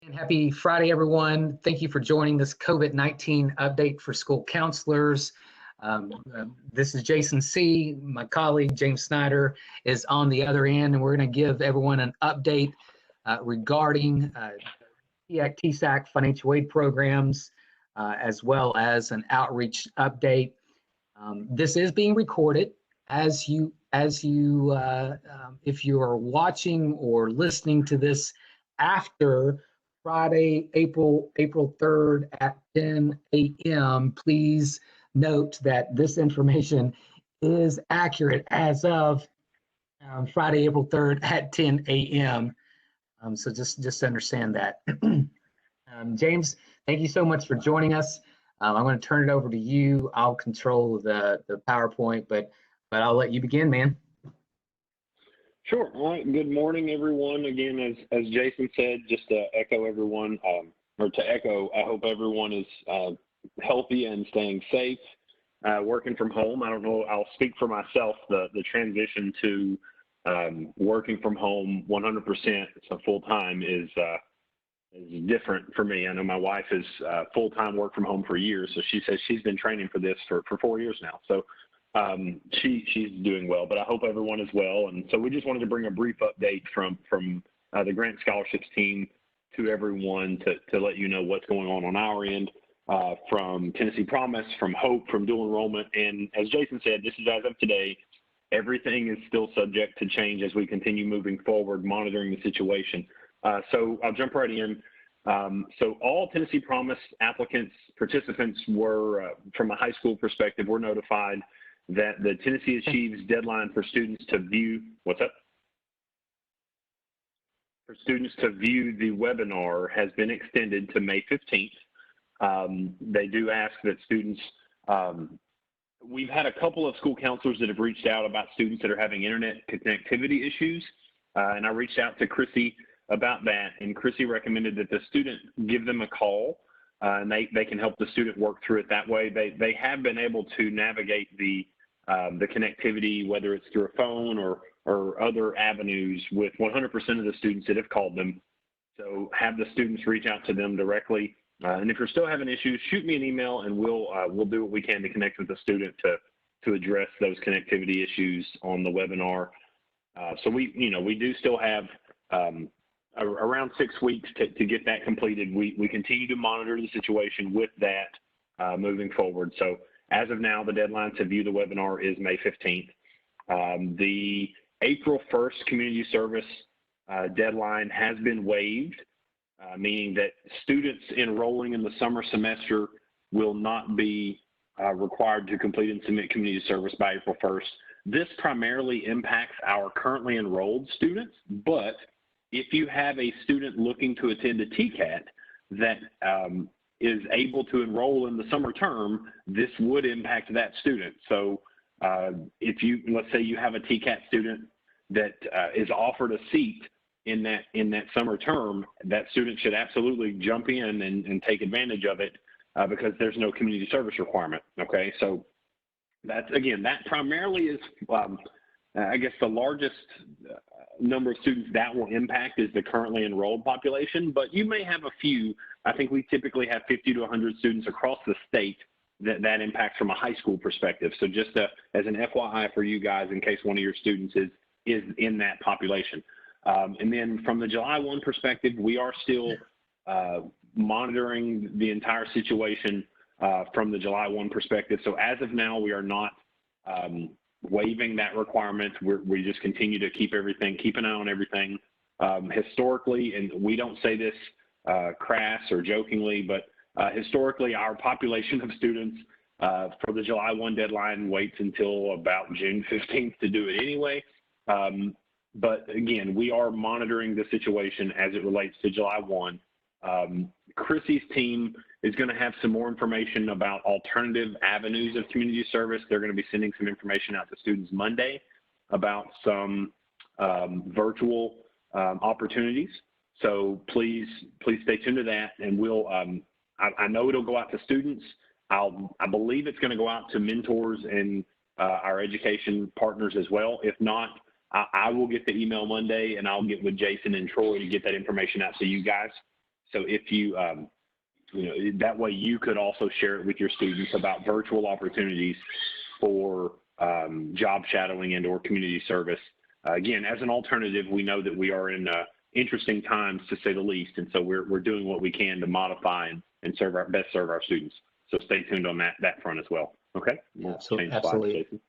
And happy Friday, everyone. Thank you for joining this COVID-19 update for school counselors. This is Jason C. My colleague, James Snyder, is on the other end, and we're going to give everyone an update regarding TAC, TSAC financial aid programs, as well as an outreach update. This is being recorded. If you are watching or listening to this after Friday, April 3rd at 10 a.m., please note that this information is accurate as of Friday, April 3rd at 10 a.m. So just understand that. James, thank you so much for joining us. I'm going to turn it over to you. I'll control the PowerPoint, but I'll let you begin, man. Sure. All right. Good morning, everyone. Again, as Jason said, just to echo everyone, I hope everyone is healthy and staying safe, working from home. I don't know, I'll speak for myself, the transition to working from home 100%, so full-time is different for me. I know my wife is full-time work from home for years, so she says she's been training for this for 4 years now. So she's doing well, but I hope everyone is well. And so we just wanted to bring a brief update from the grant scholarships team to everyone to let you know what's going on our end, from Tennessee Promise, from Hope, from dual enrollment. And as Jason said, this is as of today. Everything is still subject to change as we continue moving forward, monitoring the situation. So I'll jump right in. So all Tennessee Promise applicants, participants were, from a high school perspective, were notified that the Tennessee Achieves deadline for students to view, what's up? For students to view the webinar has been extended to May 15th. They do ask that students, we've had a couple of school counselors that have reached out about students that are having internet connectivity issues. And I reached out to Chrissy about that, and Chrissy recommended that the student give them a call, and they can help the student work through it that way. They have been able to navigate the connectivity, whether it's through a phone or other avenues, with 100% of the students that have called them. So have the students reach out to them directly. And if you're still having issues, shoot me an email, and we'll do what we can to connect with the student to address those connectivity issues on the webinar. So we do still have around 6 weeks to get that completed. We continue to monitor the situation with that moving forward. So as of now, the deadline to view the webinar is May 15th. The April 1st community service deadline has been waived, meaning that students enrolling in the summer semester will not be required to complete and submit community service by April 1st. This primarily impacts our currently enrolled students, but if you have a student looking to attend a TCAT that is able to enroll in the summer term, this would impact that student. So let's say you have a TCAT student that is offered a seat in that summer term, that student should absolutely jump in and take advantage of it because there's no community service requirement. Okay, so that primarily is, I guess, the largest number of students that will impact is the currently enrolled population, but you may have a few. I think we typically have 50 to 100 students across the state that impacts from a high school perspective. So just as an FYI for you guys, in case one of your students is in that population. And then from the July 1 perspective, we are still monitoring the entire situation from the July 1 perspective. So as of now, we are not waiving that requirement. We just continue to keep an eye on everything. Historically, and we don't say this crass or jokingly, but historically, our population of students for the July 1 deadline waits until about June 15th to do it anyway. But again, we are monitoring the situation as it relates to July 1. Chrissy's team is going to have some more information about alternative avenues of community service. They're going to be sending some information out to students Monday about some virtual opportunities. So please stay tuned to that, and we'll. I know it'll go out to students. I believe it's going to go out to mentors and our education partners as well. If not, I will get the email Monday, and I'll get with Jason and Troy to get that information out to you guys. So if you, that way you could also share it with your students about virtual opportunities for job shadowing and or community service. Again, as an alternative, we know that we are in interesting times, to say the least, and so we're doing what we can to modify and best serve our students. So stay tuned on that front as well. Okay. We'll absolutely. Slides,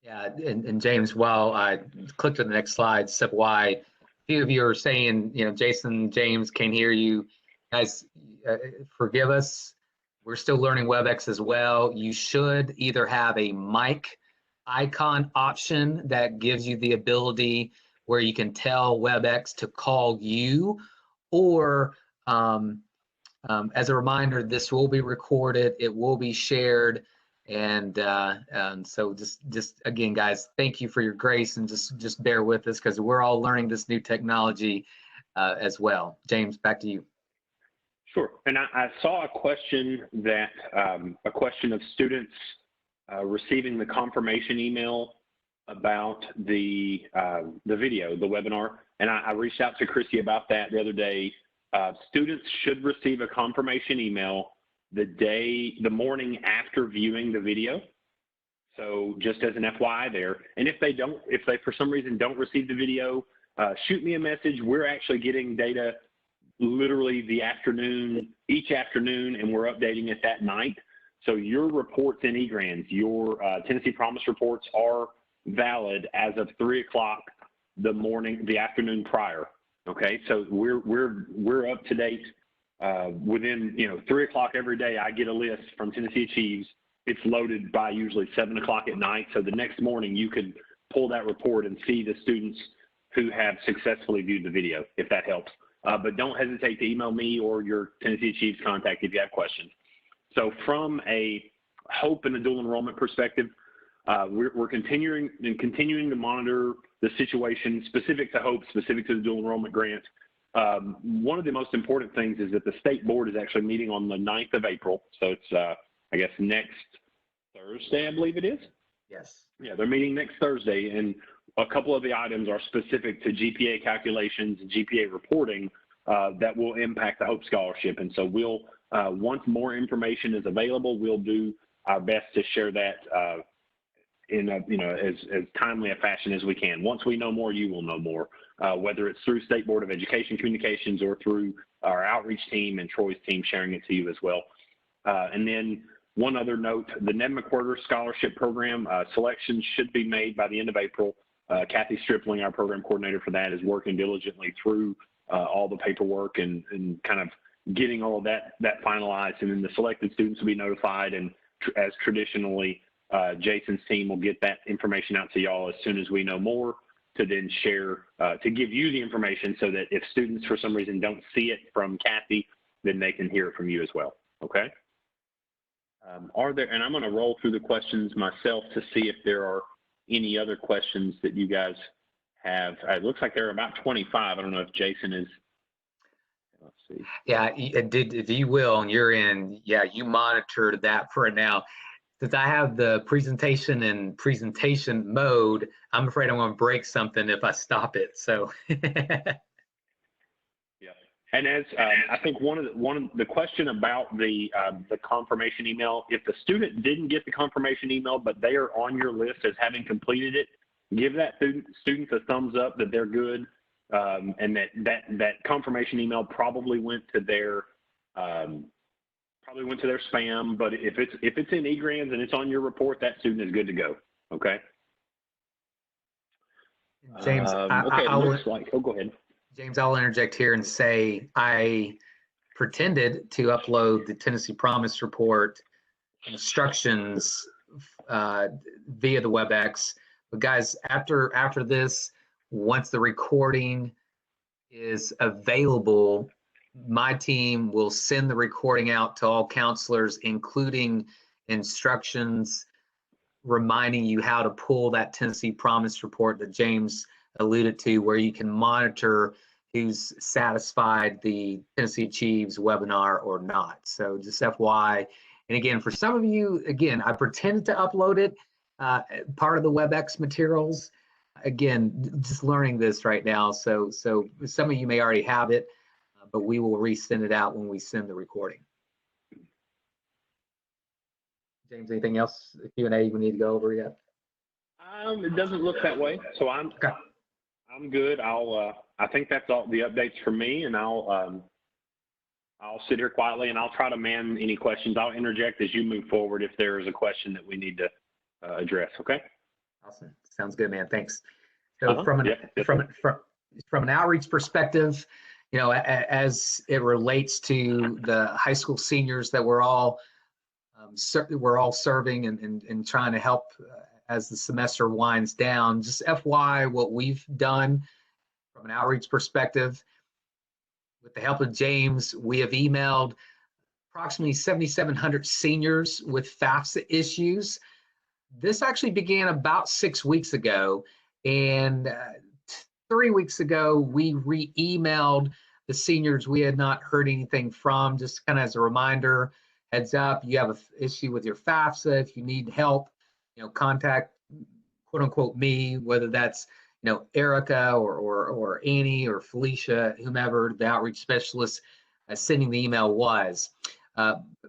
yeah, and James, while I click to the next slide, step why a few of you are saying, Jason, James, can't hear you. Guys, forgive us. We're still learning WebEx as well. You should either have a mic icon option that gives you the ability where you can tell WebEx to call you, or as a reminder, this will be recorded, it will be shared, and so just again, guys, thank you for your grace, and just bear with us because we're all learning this new technology as well. James, back to you. Sure, and I saw a question that a question of students receiving the confirmation email about the video, the webinar, and I reached out to Chrissy about that the other day. Students should receive a confirmation email the morning after viewing the video. So just as an FYI there, and if they for some reason don't receive the video, shoot me a message. We're actually getting data literally each afternoon, and we're updating it that night. So your reports in eGrants, your Tennessee Promise reports are valid as of 3 o'clock the afternoon prior. Okay, so we're up to date. Within 3 o'clock every day, I get a list from Tennessee Achieves. It's loaded by usually 7 o'clock at night. So the next morning you can pull that report and see the students who have successfully viewed the video, if that helps. But don't hesitate to email me or your Tennessee Achieves contact if you have questions. So from a HOPE and a dual enrollment perspective, we're continuing to monitor the situation specific to HOPE, specific to the dual enrollment grant. One of the most important things is that the state board is actually meeting on the 9th of April. So it's, I guess, next Thursday, I believe it is. Yes. Yeah, they're meeting next Thursday, and a couple of the items are specific to GPA calculations and GPA reporting that will impact the HOPE scholarship. And so we'll, once more information is available, we'll do our best to share that in a, as timely a fashion as we can. Once we know more, you will know more, whether it's through State Board of Education communications or through our outreach team and Troy's team sharing it to you as well. And then one other note, the Ned McWhirter Scholarship Program selections should be made by the end of April. Kathy Stripling, our program coordinator for that, is working diligently through all the paperwork and kind of getting all of that finalized. And then the selected students will be notified, and as traditionally, Jason's team will get that information out to y'all as soon as we know more, to then share, to give you the information so that if students for some reason don't see it from Kathy, then they can hear it from you as well, okay? And I'm gonna roll through the questions myself to see if there are any other questions that you guys have. It looks like there are about 25. I don't know if Jason is, let's see. Yeah, if you will, and you're in, yeah, you monitor that for now. Since I have the presentation in presentation mode, I'm afraid I'm going to break something if I stop it. So. Yeah, and as I think one of the question about the confirmation email, if the student didn't get the confirmation email but they are on your list as having completed it, give that student a thumbs up that they're good, and that confirmation email probably went to their spam, but if it's in eGrants and it's on your report, that student is good to go. Okay. James, go ahead. James, I'll interject here and say I pretended to upload the Tennessee Promise report instructions via the WebEx, but guys, after this, once the recording is available, my team will send the recording out to all counselors, including instructions reminding you how to pull that Tennessee Promise report that James alluded to, where you can monitor who's satisfied the Tennessee Achieves webinar or not. So just FYI. And again, for some of you, again, I pretended to upload it, part of the WebEx materials. Again, just learning this right now. So some of you may already have it. but we will resend it out when we send the recording. James, anything else, Q&A we need to go over yet? It doesn't look that way, so I'm good. I think that's all the updates from me, and I'll sit here quietly and I'll try to man any questions. I'll interject as you move forward if there is a question that we need to address. Okay. Awesome. Sounds good, man. Thanks. So from an outreach perspective, you know, as it relates to the high school seniors that we're all serving and trying to help as the semester winds down, just FY, what we've done from an outreach perspective, with the help of James, we have emailed approximately 7,700 seniors with FAFSA issues. This actually began about 6 weeks ago, and 3 weeks ago, we re-emailed the seniors we had not heard anything from, just kind of as a reminder, heads up, you have an issue with your FAFSA. If you need help, you know, contact quote unquote me, whether that's, you know, Erica or Annie or Felicia, whomever the outreach specialist sending the email was.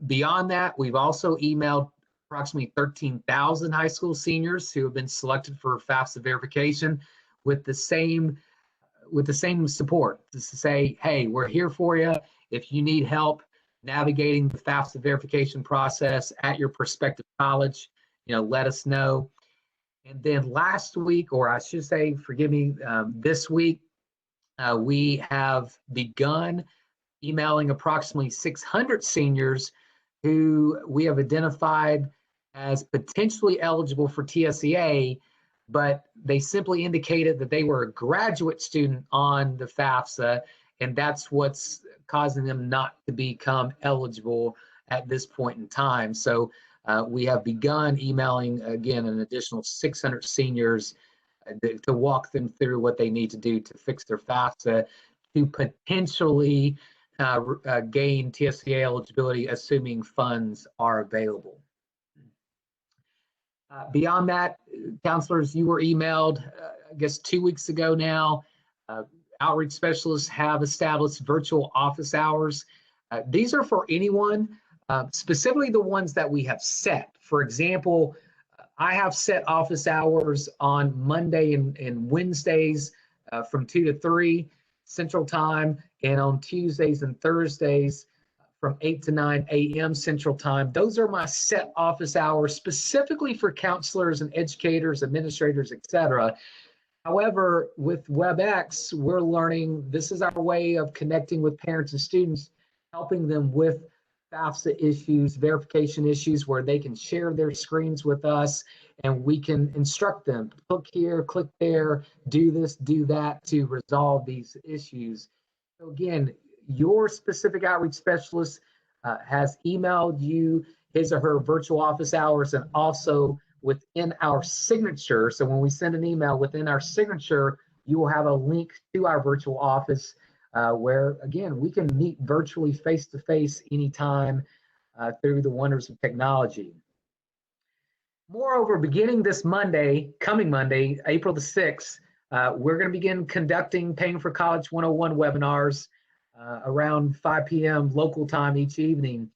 Beyond that, we've also emailed approximately 13,000 high school seniors who have been selected for FAFSA verification with the same support, just to say, hey, we're here for you. If you need help navigating the FAFSA verification process at your prospective college, you know, let us know. And then last week, or I should say, forgive me, this week, we have begun emailing approximately 600 seniors who we have identified as potentially eligible for TSEA, but they simply indicated that they were a graduate student on the FAFSA, and that's what's causing them not to become eligible at this point in time. So we have begun emailing, again, an additional 600 seniors to walk them through what they need to do to fix their FAFSA to potentially gain TSEA eligibility, assuming funds are available. Beyond that, counselors, you were emailed, I guess 2 weeks ago now. Outreach specialists have established virtual office hours. These are for anyone, specifically the ones that we have set. For example, I have set office hours on Monday and Wednesdays from 2 to 3 Central Time, and on Tuesdays and Thursdays from 8 to 9 a.m. Central Time. Those are my set office hours specifically for counselors and educators, administrators, etc. However, with WebEx, we're learning this is our way of connecting with parents and students, helping them with FAFSA issues, verification issues, where they can share their screens with us and we can instruct them, click here, click there, do this, do that to resolve these issues. So again, your specific outreach specialist has emailed you his or her virtual office hours, and also within our signature. So when we send an email within our signature, you will have a link to our virtual office where, again, we can meet virtually face-to-face anytime through the wonders of technology. Moreover, beginning this Monday, coming Monday, April the 6th, we're going to begin conducting Paying for College 101 webinars around 5 p.m. local time each evening.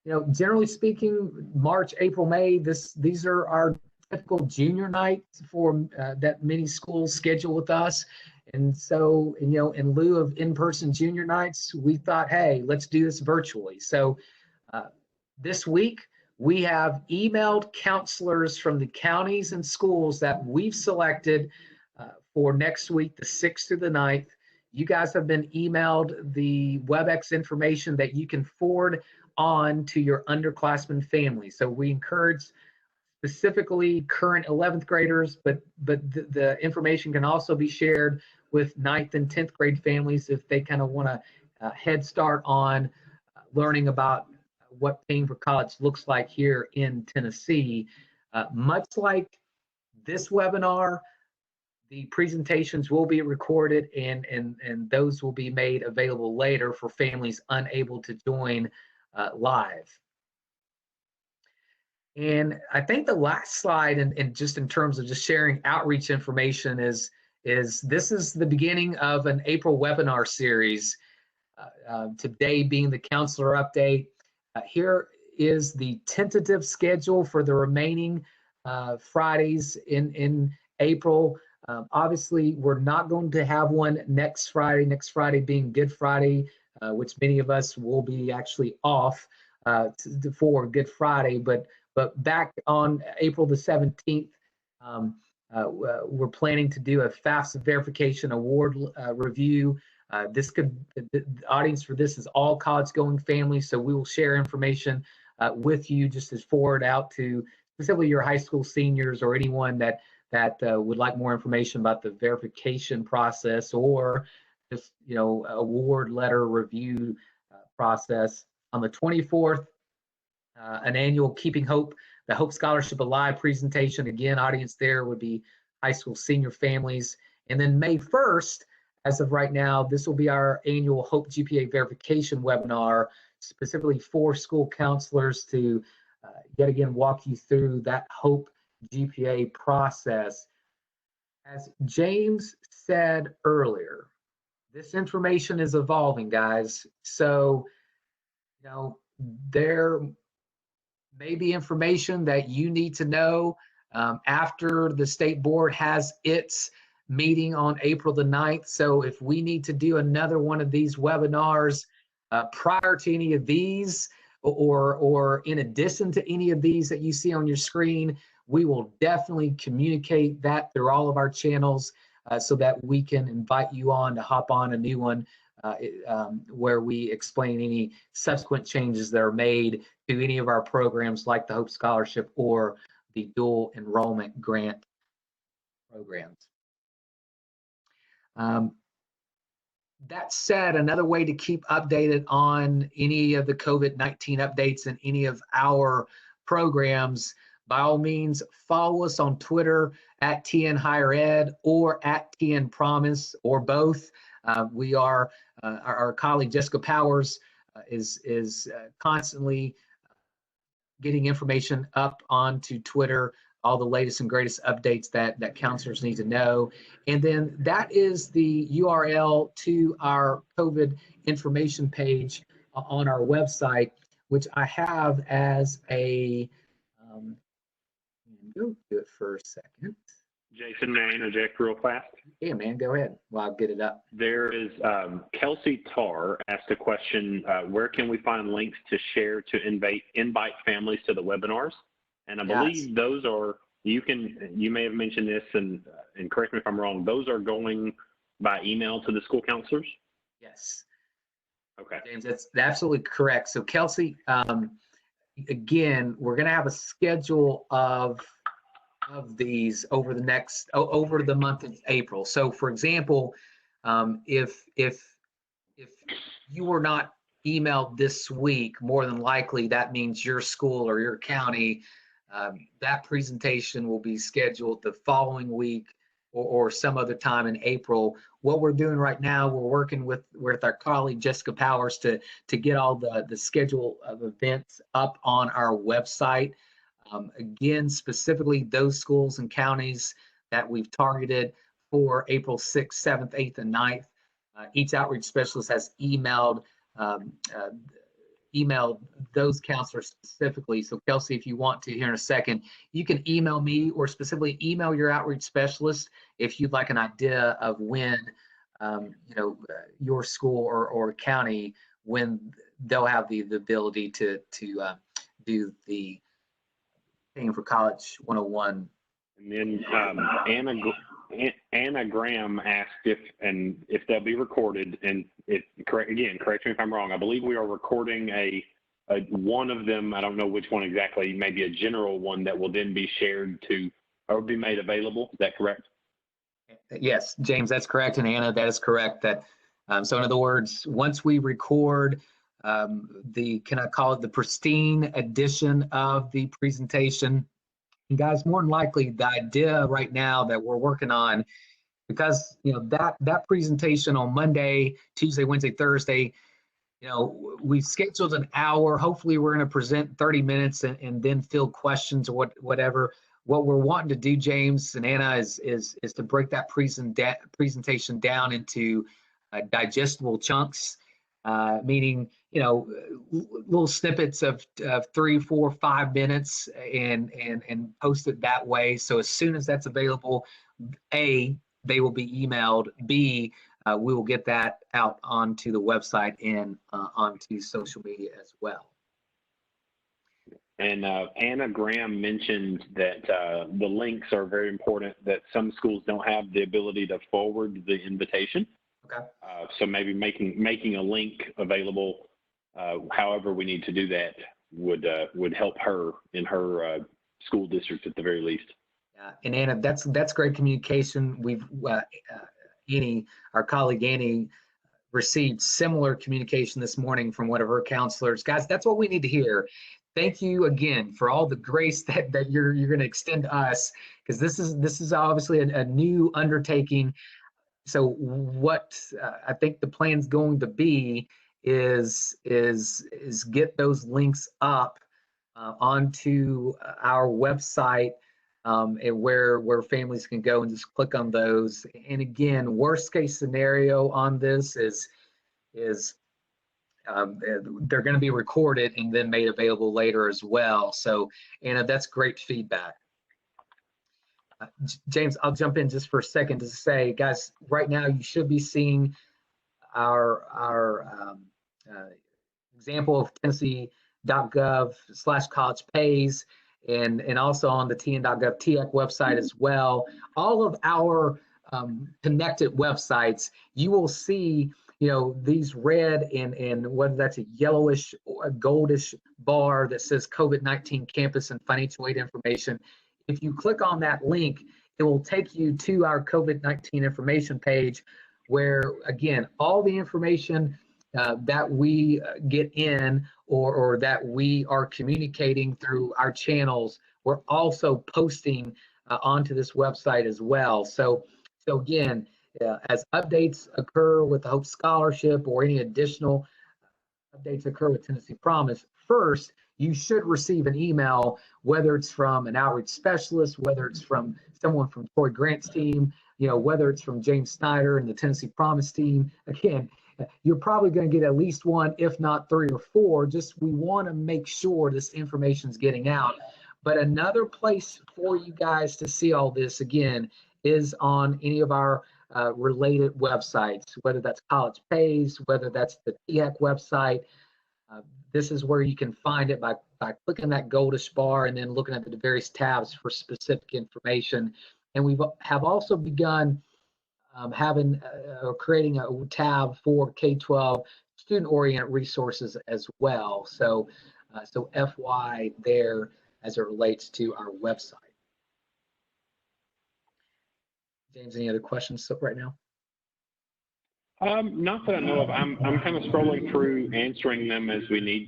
You know, generally speaking, March, April, May, these are our typical junior nights for that many schools schedule with us. And so, you know, in lieu of in-person junior nights, we thought, hey, let's do this virtually. So this week, we have emailed counselors from the counties and schools that we've selected for next week, the 6th through the 9th. You guys have been emailed the WebEx information that you can forward on to your underclassmen family. So we encourage specifically current 11th graders, but the information can also be shared with 9th and 10th grade families if they kind of want a head start on learning about what Paying for College looks like here in Tennessee. Much like this webinar, the presentations will be recorded and those will be made available later for families unable to join live. And I think the last slide, and just in terms of just sharing outreach information, is this is the beginning of an April webinar series. today being the counselor update. Here is the tentative schedule for the remaining Fridays in April. Obviously, we're not going to have one next Friday being Good Friday, which many of us will be actually off for Good Friday. But back on April the 17th, we're planning to do a FAFSA verification award review. The audience for this is all college-going families, so we will share information with you just as forward out to specifically your high school seniors or anyone that would like more information about the verification process or just award letter review process. On the 24th, an annual Keeping Hope, the Hope Scholarship Alive presentation. Again, audience there would be high school senior families. And then May 1st, as of right now, this will be our annual Hope GPA verification webinar, specifically for school counselors to yet again walk you through that Hope GPA process. As James said earlier, this information is evolving, guys. So, there may be information that you need to know after the state board has its meeting on April the 9th. So if we need to do another one of these webinars prior to any of these, or in addition to any of these that you see on your screen, we will definitely communicate that through all of our channels so that we can invite you on to hop on a new one where we explain any subsequent changes that are made to any of our programs like the Hope Scholarship or the dual enrollment grant programs. That said, another way to keep updated on any of the COVID-19 updates and any of our programs, by all means, follow us on Twitter at TN Higher Ed or at TN Promise or both. We are, our colleague Jessica Powers is constantly getting information up onto Twitter, all the latest and greatest updates that counselors need to know. And then that is the URL to our COVID information page on our website, which I have as a, go to it for a second. Jason, may I interject real fast? Yeah, man, go ahead. Well, I'll get it up. There is Kelsey Tarr asked a question, where can we find links to share to invite families to the webinars? And I believe those are, you may have mentioned this and correct me if I'm wrong, those are going by email to the school counselors? Yes. Okay. James, that's absolutely correct. So Kelsey, again, we're going to have a schedule of these over the month of April. So for example, if you were not emailed this week, more than likely that means your school or your county, that presentation will be scheduled the following week or some other time in April. What we're doing right now, we're working with our colleague Jessica Powers to get all the schedule of events up on our website. Again, specifically those schools and counties that we've targeted for April 6th, 7th, 8th, and 9th. Each outreach specialist has emailed those counselors specifically. So Kelsey, if you want to here in a second, you can email me or specifically email your outreach specialist if you'd like an idea of when, your school or county, when they'll have the ability to do the Paying for College 101. And then Anna Graham asked if they'll be recorded, and correct me if I'm wrong. I believe we are recording a one of them. I don't know which one exactly. Maybe a general one that will then be shared to or be made available. Is that correct? Yes, James, that's correct, and Anna, that is correct. That so in other words, once we record can I call it the pristine edition of the presentation? And guys, more than likely, the idea right now that we're working on, because that presentation on Monday, Tuesday, Wednesday, Thursday, we've scheduled an hour. Hopefully, we're going to present 30 minutes and then field questions or whatever. What we're wanting to do, James and Anna, is to break that presentation down into digestible chunks. meaning, little snippets of 3, 4, 5 minutes and post it that way. So as soon as that's available, A, they will be emailed. B, we will get that out onto the website and onto social media as well. And Anna Graham mentioned that the links are very important, that some schools don't have the ability to forward the invitation. Okay. So maybe making a link available, however we need to do that, would help her in her school district at the very least. Yeah, and Anna, that's great communication. We've Annie, our colleague Annie, received similar communication this morning from one of her counselors. Guys, that's what we need to hear. Thank you again for all the grace that you're going to extend to us, because this is obviously a new undertaking. So what I think the plan's going to be is get those links up onto our website, and where families can go and just click on those. And again, worst case scenario on this is they're going to be recorded and then made available later as well. So, Anna, that's great feedback. James, I'll jump in just for a second to say, guys, right now you should be seeing our example of Tennessee.gov/college pays, and also on the tn.gov TEC website as well. All of our connected websites, you will see, these red and whether that's a yellowish or a goldish bar that says COVID-19 campus and financial aid information. If you click on that link, it will take you to our COVID-19 information page, where, again, all the information that we get in or that we are communicating through our channels, we're also posting onto this website as well. So again, as updates occur with the Hope Scholarship or any additional updates occur with Tennessee Promise, first, you should receive an email, whether it's from an outreach specialist, whether it's from someone from Troy Grant's team, whether it's from James Snyder and the Tennessee Promise team. Again, you're probably going to get at least one, if not 3 or 4. Just we want to make sure this information is getting out. But another place for you guys to see all this, again, is on any of our related websites, whether that's College Pays, whether that's the TEC website. This is where you can find it by clicking that goldish bar and then looking at the various tabs for specific information. And we have also begun having or creating a tab for K-12 student-oriented resources as well. So FY there as it relates to our website. James, any other questions right now? Not that I know of. I'm kind of scrolling through, answering them as I need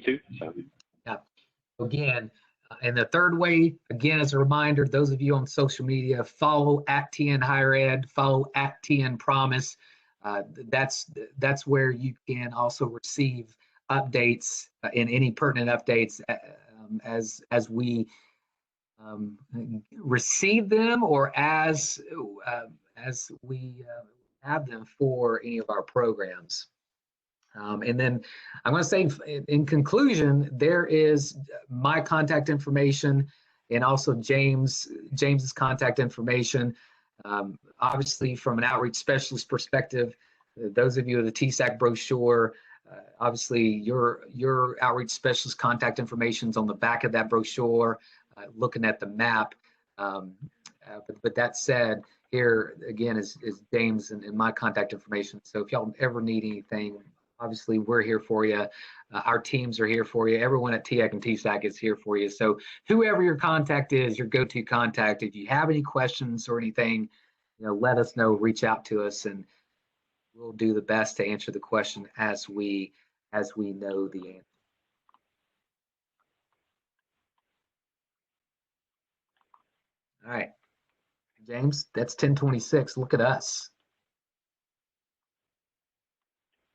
to. So. Yeah. Again, and the third way, again, as a reminder, those of you on social media, follow @TN Higher Ed, follow @TN Promise. That's where you can also receive updates and any pertinent updates as we receive them, or as we have them for any of our programs. And then I'm going to say, in conclusion, there is my contact information and also James's contact information. Obviously, from an outreach specialist perspective, those of you with the TSAC brochure, obviously your outreach specialist contact information is on the back of that brochure, looking at the map. But that said, here again is James and my contact information. So if y'all ever need anything, obviously we're here for you. Our teams are here for you. Everyone at TEC and TSAC is here for you. So whoever your contact is, your go-to contact, if you have any questions or anything, let us know, reach out to us, and we'll do the best to answer the question as we know the answer. All right, James, that's 10:26. Look at us.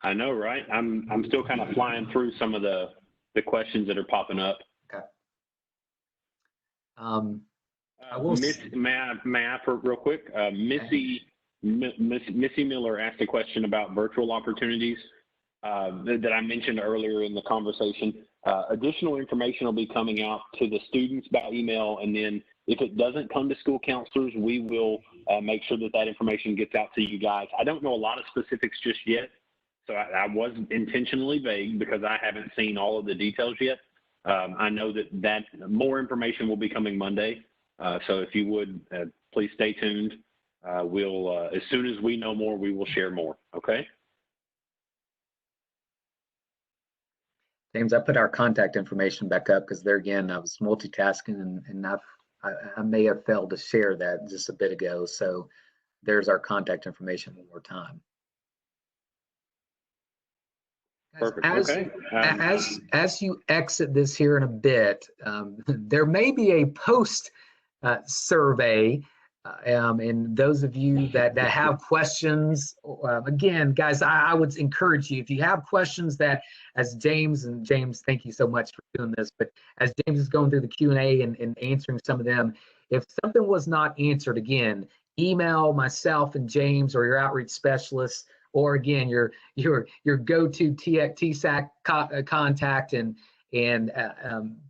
I know, right? I'm still kind of flying through some of the questions that are popping up. Okay. May I real quick? Missy Miller asked a question about virtual opportunities. that I mentioned earlier in the conversation. Additional information will be coming out to the students by email, and then if it doesn't come to school counselors, we will make sure that that information gets out to you guys. I don't know a lot of specifics just yet, so I was intentionally vague because I haven't seen all of the details yet. I know that more information will be coming Monday, so if you would, please stay tuned. We'll, as soon as we know more, we will share more, okay? James, I put our contact information back up because there again, I was multitasking and I may have failed to share that just a bit ago. So there's our contact information one more time. Perfect. Okay. As you exit this here in a bit, there may be a post survey. And those of you that have questions, again, guys, I would encourage you, if you have questions that, as James, thank you so much for doing this, but as James is going through the Q&A and answering some of them, if something was not answered, again, email myself and James or your outreach specialist, or again, your go-to TSAC contact and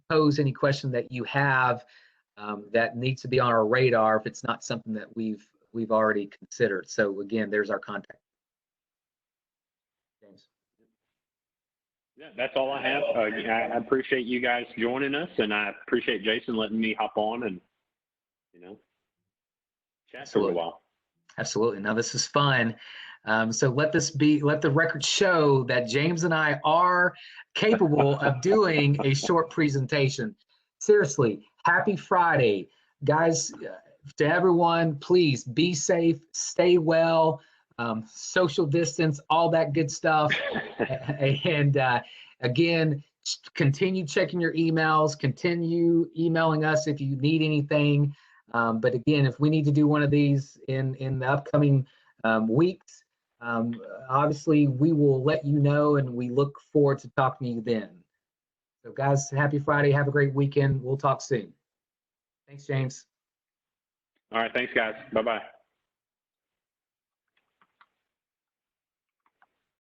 pose any question that you have that needs to be on our radar if it's not something that we've already considered. So again, there's our contact. James. Yeah, that's all I have. I appreciate you guys joining us, and I appreciate Jason letting me hop on and, chat for a while. Absolutely. Now this is fun. So let the record show that James and I are capable of doing a short presentation. Seriously, happy Friday. Guys, to everyone, please be safe, stay well, social distance, all that good stuff. And again, continue checking your emails, continue emailing us if you need anything. But again, if we need to do one of these in the upcoming weeks, obviously we will let you know, and we look forward to talking to you then. So guys, happy Friday. Have a great weekend. We'll talk soon. Thanks, James. All right. Thanks, guys. Bye-bye.